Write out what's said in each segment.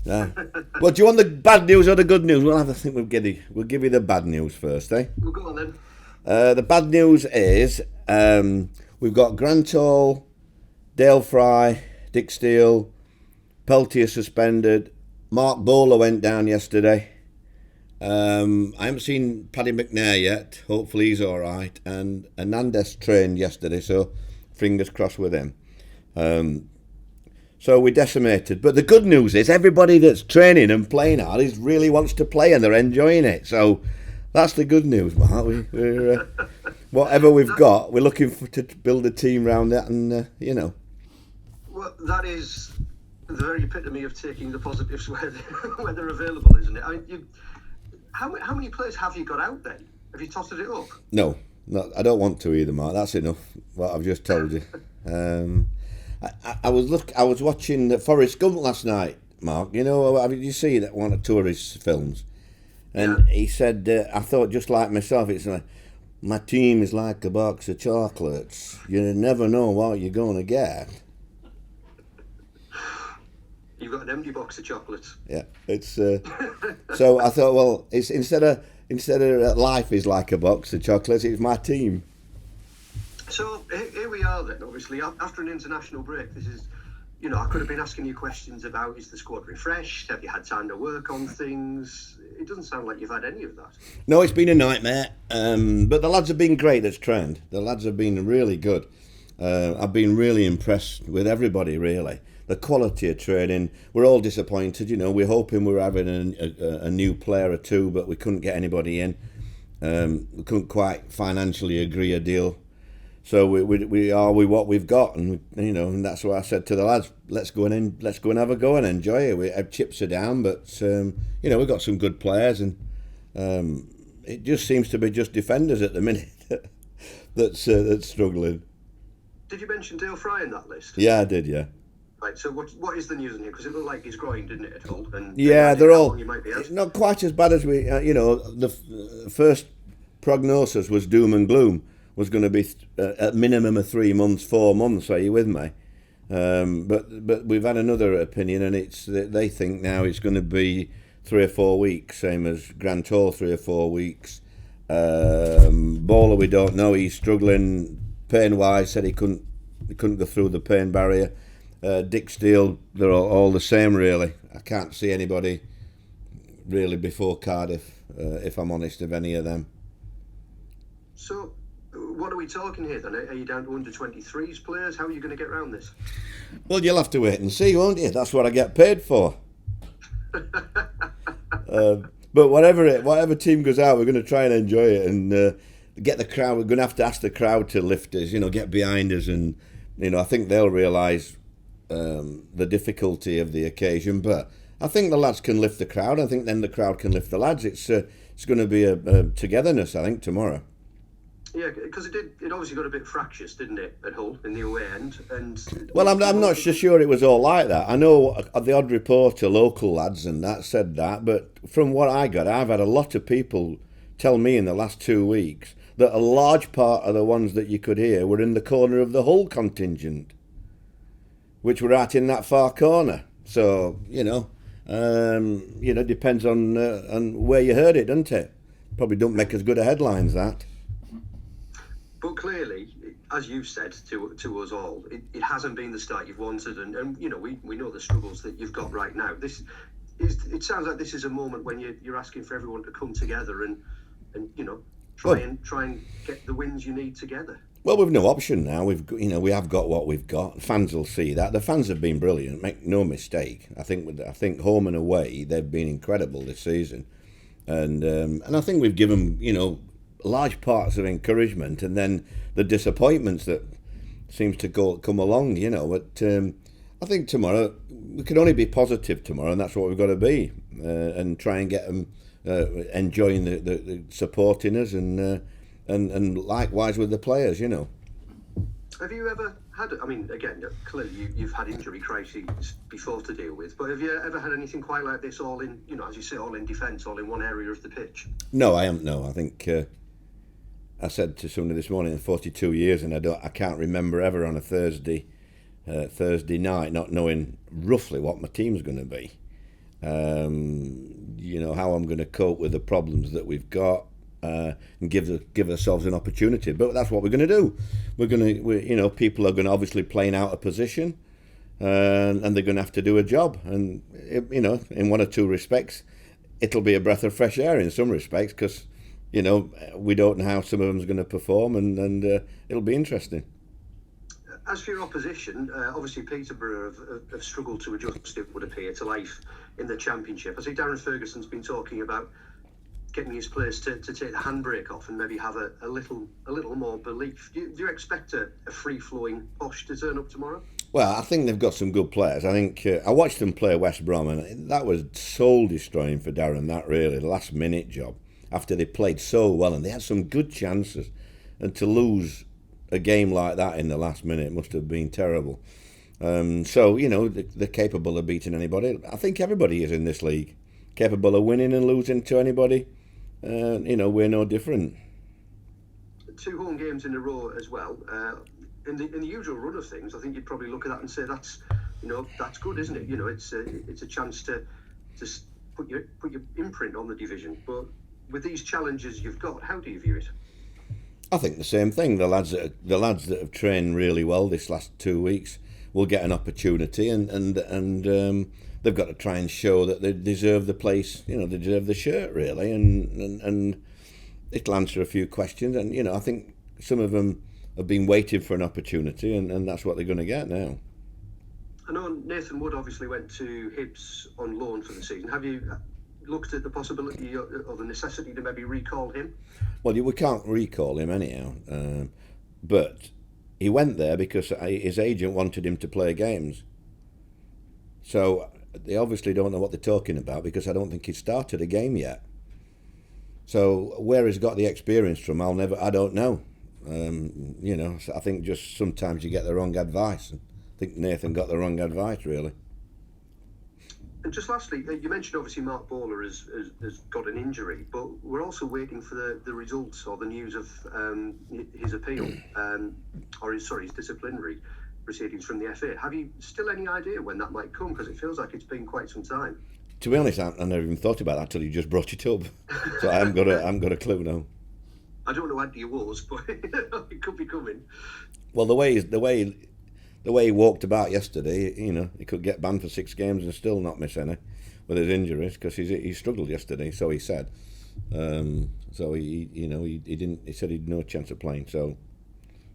Well, do you want the bad news or the good news? We'll have to think. We'll give you the bad news first, eh? Well, go on then. The bad news is we've got Grant Hall, Dale Fry, Dick Steele, Peltier suspended. Mark Bowler went down yesterday. I haven't seen Paddy McNair yet. Hopefully he's all right. And Hernandez trained yesterday, so fingers crossed with him. So we're decimated. But the good news is everybody that's training and playing hard really wants to play and they're enjoying it. So that's the good news, Mark. We're whatever we've got, we're looking to build a team around that, and Well, that is the very epitome of taking the positives where they're available, isn't it? I mean, how many players have you got out then? Have you totted it up? No, I don't want to either, Mark. That's enough. What I've just told you. I was watching Forrest Gump last night, Mark. You know, did you see that one of tourist films? And he said, I thought just like myself, it's like, my team is like a box of chocolates. You never know what you're going to get. You've got an empty box of chocolates. Yeah, it's so I thought, well, it's instead of life is like a box of chocolates, it's my team. So here we are then. Obviously, after an international break, this is, I could have been asking you questions about, is the squad refreshed? Have you had time to work on things? It doesn't sound like you've had any of that. No, it's been a nightmare. But the lads have been great that's trained. The lads have been really good. I've been really impressed with everybody, really. The quality of training. We're all disappointed, we're hoping we're having a new player or two, but we couldn't get anybody in. We couldn't quite financially agree a deal. So we are with what we've got, and and that's what I said to the lads. Let's go and have a go and enjoy it. Our chips are down, but we've got some good players, and it just seems to be just defenders at the minute that's struggling. Did you mention Dale Fry in that list? Yeah, I did. Yeah. Right. So what is the news in here? Because it looked like he's groin, didn't it, at all? And yeah, they're all. It's not quite as bad as we. The first prognosis was doom and gloom. Was going to be at minimum of 3 months, 4 months. Are you with me? But we've had another opinion, and they think now it's going to be 3 or 4 weeks, same as Grant Hall, 3 or 4 weeks. Bowler, we don't know. He's struggling pain wise. Said he couldn't go through the pain barrier. Dick Steele, they're all the same really. I can't see anybody really before Cardiff, if I'm honest, of any of them. So, what are we talking here then? Are you down to under 23s players? How are you going to get around this? Well, you'll have to wait and see, won't you? That's what I get paid for. But whatever team goes out, we're going to try and enjoy it and get the crowd. We're going to have to ask the crowd to lift us, get behind us, and I think they'll realise the difficulty of the occasion. But I think the lads can lift the crowd. I think then the crowd can lift the lads. It's going to be a togetherness, I think, tomorrow. Yeah, because it obviously got a bit fractious, didn't it, at Hull in the away end? And well, I'm not so sure it was all like that. I know the odd reporter, local lads, and that said that. But from what I got, I've had a lot of people tell me in the last 2 weeks that a large part of the ones that you could hear were in the corner of the Hull contingent, which were right in that far corner. So depends on where you heard it, doesn't it? Probably don't make as good a headlines that. But clearly, as you've said to us all, it hasn't been the start you've wanted, and we know the struggles that you've got right now. It sounds like this is a moment when you're asking for everyone to come together and try and get the wins you need together. Well, we've no option now. We have got what we've got. Fans will see that. The fans have been brilliant. Make no mistake. I think home and away they've been incredible this season, and I think we've given large parts of encouragement, and then the disappointments that seems to come along. But I think tomorrow we can only be positive tomorrow, and that's what we've got to be, and try and get them enjoying the supporting us, and likewise with the players. Have you ever had? I mean, again, clearly you've had injury crises before to deal with, but have you ever had anything quite like this? All in, as you say, all in defence, all in one area of the pitch. No, I haven't. No, I think. I said to somebody this morning, in 42 years, and I can't remember ever on a Thursday night not knowing roughly what my team's going to be. how I'm going to cope with the problems that we've got, and give ourselves an opportunity. But that's what we're going to do. People are going to obviously playing out of position, and they're going to have to do a job. And in one or two respects, it'll be a breath of fresh air in some respects, because we don't know how some of them's going to perform, and it'll be interesting. As for your opposition, obviously Peterborough have struggled to adjust, it would appear, to life in the Championship. I see Darren Ferguson's been talking about getting his players to take the handbrake off and maybe have a little more belief. Do you expect a free-flowing Posh to turn up tomorrow? Well, I think they've got some good players. I think I watched them play West Brom, and that was soul-destroying for Darren, that really, the last-minute job, after they played so well, and they had some good chances. And to lose a game like that in the last minute must have been terrible. They're capable of beating anybody. I think everybody is in this league capable of winning and losing to anybody. We're no different. 2 home games in a row as well. In the usual run of things, I think you'd probably look at that and say that's good, isn't it? It's a chance to put your imprint on the division. But with these challenges you've got, how do you view it? I think the same thing. The lads that have trained really well this last 2 weeks will get an opportunity, and they've got to try and show that they deserve the place. They deserve the shirt, really, and it'll answer a few questions. And I think some of them have been waiting for an opportunity, and that's what they're going to get now. I know Nathan Wood obviously went to Hibs on loan for the season. Have you looked at the possibility or the necessity to maybe recall him? Well, we can't recall him anyhow, but he went there because his agent wanted him to play games. So they obviously don't know what they're talking about, because I don't think he's started a game yet. So where he's got the experience from, I don't know. I think just sometimes you get the wrong advice. I think Nathan got the wrong advice, really. And just lastly, you mentioned obviously Mark Bowler has got an injury, but we're also waiting for the results or the news of his appeal, his disciplinary proceedings from the FA. Have you still any idea when that might come? Because it feels like it's been quite some time. To be honest, I never even thought about that till you just brought it up. So I haven't got a clue now. I don't know Andy was, but it could be coming. Well, the way he walked about yesterday, he could get banned for 6 games and still not miss any with his injuries, because he struggled yesterday, so he said. So he didn't. He said he'd no chance of playing. So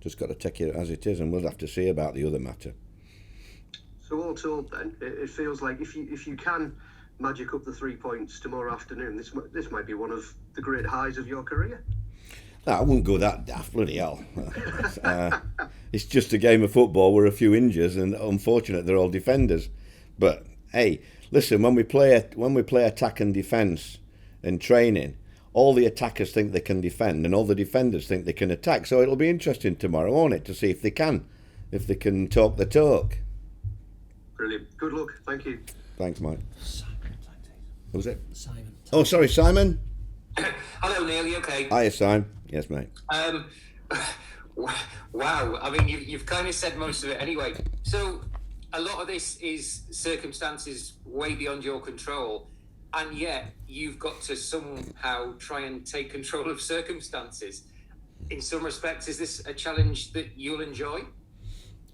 just got to take it as it is, and we'll have to see about the other matter. So all told, then, it feels like if you can magic up the 3 points tomorrow afternoon, this might be one of the great highs of your career. No, I wouldn't go that daft, bloody hell. It's just a game of football with a few injuries, and unfortunately they're all defenders. But hey, listen, when we play attack and defence in training, all the attackers think they can defend, and all the defenders think they can attack. So it'll be interesting tomorrow, won't it, to see if they can talk the talk. Brilliant. Good luck. Thank you. Thanks, Mike. Simon. What was it? Simon. Oh, sorry, Simon. Hello, Neil. You okay? Hiya, Simon. Yes, mate. Wow. I mean, you've kind of said most of it anyway. So a lot of this is circumstances way beyond your control, and yet you've got to somehow try and take control of circumstances. In some respects, is this a challenge that you'll enjoy?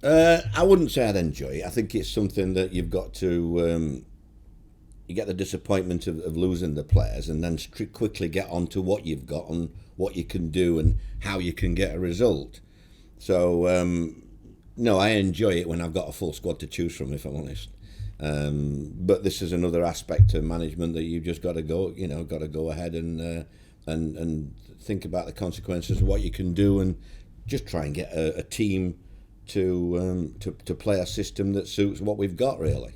I wouldn't say I'd enjoy it. I think it's something that you've got to... you get the disappointment of losing the players, and then quickly get on to what you've got and what you can do and how you can get a result. So, no, I enjoy it when I've got a full squad to choose from, if I'm honest. But this is another aspect of management that you've just got to go ahead and think about the consequences of what you can do, and just try and get a team to play a system that suits what we've got, really.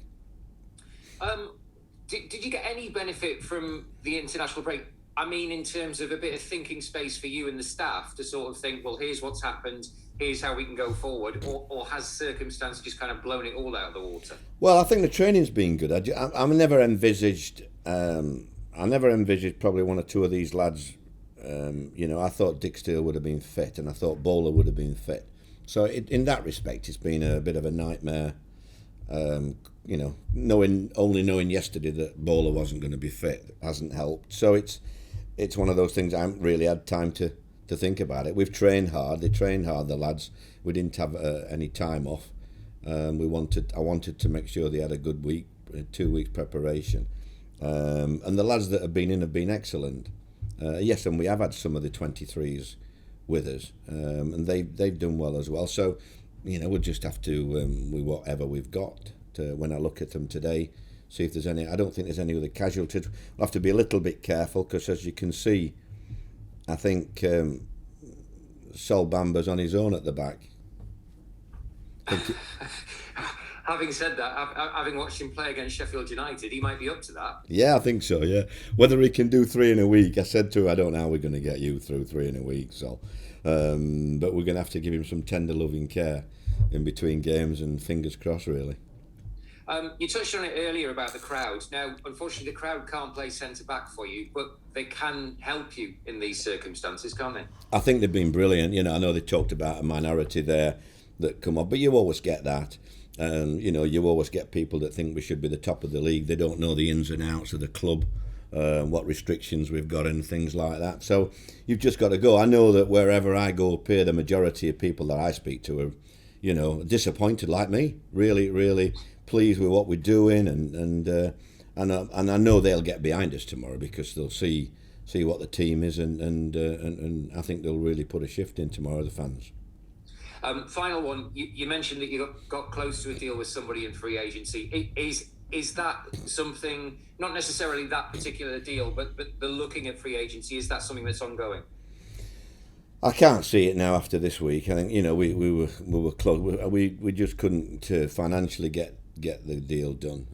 Did you get any benefit from the international break? I mean, in terms of a bit of thinking space for you and the staff to sort of think, well, here's what's happened, here's how we can go forward, or has circumstance just kind of blown it all out of the water? Well, I think the training's been good. I never envisaged probably one or two of these lads. I thought Dick Steele would have been fit, and I thought Bowler would have been fit. So in that respect, it's been a bit of a nightmare Only knowing yesterday that Boro wasn't going to be fit hasn't helped. So it's one of those things I haven't really had time to think about it. We've trained hard. They trained hard, the lads. We didn't have any time off. I wanted to make sure they had a good week, 2 weeks preparation. And the lads that have been excellent. Yes, and we have had some of the 23s with us, and they've done well as well. So, we'll just have to, with whatever we've got, when I look at them today, see if there's any. I don't think there's any other casualties. We'll have to be a little bit careful because, as you can see, I think Sol Bamba's on his own at the back. Having said that, having watched him play against Sheffield United, he might be up to that. Yeah, I think so, yeah. Whether he can do 3 in a week, I said to him, I don't know how we're going to get you through 3 in a week, so. But we're going to have to give him some tender loving care in between games, and fingers crossed, really. You touched on it earlier about the crowd. Now, unfortunately, the crowd can't play centre-back for you, but they can help you in these circumstances, can't they? I think they've been brilliant. I know they talked about a minority there that come up, but you always get that. You always get people that think we should be the top of the league. They don't know the ins and outs of the club, what restrictions we've got and things like that. So you've just got to go. I know that wherever I go up here, the majority of people that I speak to are, disappointed like me. Really, really pleased with what we're doing, and I know they'll get behind us tomorrow because they'll see what the team is, and I think they'll really put a shift in tomorrow, the fans. Final one, you mentioned that you got close to a deal with somebody in free agency. Is that something, not necessarily that particular deal, but the looking at free agency, is that something that's ongoing? I can't see it now after this week. I think we were close. We just couldn't financially get the deal done.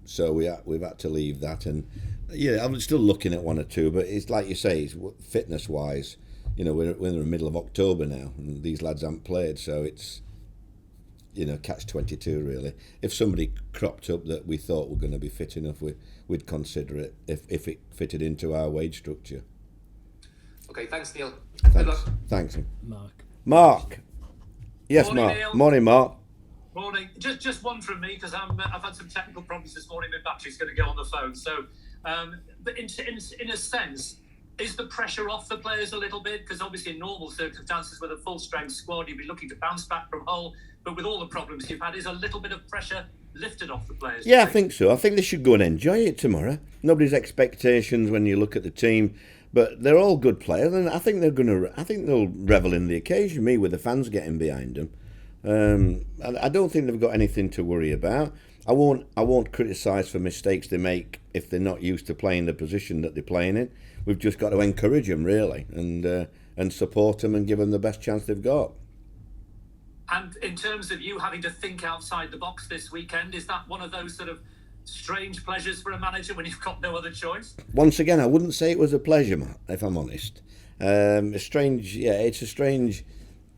So we've had to leave that. And yeah, I'm still looking at one or two, but it's like you say, it's fitness wise. We're in the middle of October now, and these lads haven't played, so it's catch-22 really. If somebody cropped up that we thought were going to be fit enough, we'd consider it if it fitted into our wage structure. Okay, thanks, Neil. Thanks. Good luck. Thanks. Mark. Yes, Morning, Mark. Neil. Morning, Mark. Morning. Just one from me because I've had some technical problems this morning. My battery's going to go on the phone. So, but in a sense, is the pressure off the players a little bit? Because obviously in normal circumstances with a full-strength squad, you'd be looking to bounce back from Hull. But with all the problems you've had, is a little bit of pressure lifted off the players? Yeah, I think so. I think they should go and enjoy it tomorrow. Nobody's expectations when you look at the team, but they're all good players, and I think they'll revel in the occasion. Me with the fans getting behind them. I don't think they've got anything to worry about. I won't criticise for mistakes they make if they're not used to playing the position that they're playing in. We've just got to encourage them really, and support them and give them the best chance they've got. And in terms of you having to think outside the box this weekend, is that one of those sort of strange pleasures for a manager when you've got no other choice? Once again, I wouldn't say it was a pleasure, Matt, if I'm honest. It's a strange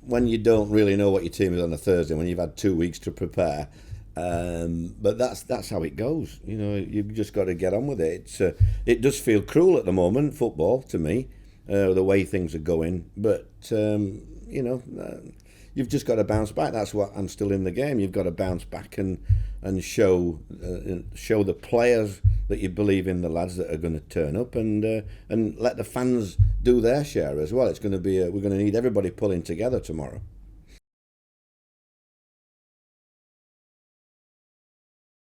when you don't really know what your team is on a Thursday, when you've had 2 weeks to prepare. But that's how it goes. You've just got to get on with it. It does feel cruel at the moment, football, to me, the way things are going. But you've just got to bounce back. That's what I'm still in the game. You've got to bounce back and show the players that you believe in, the lads that are going to turn up, and let the fans do their share as well. It's going to be we're going to need everybody pulling together tomorrow.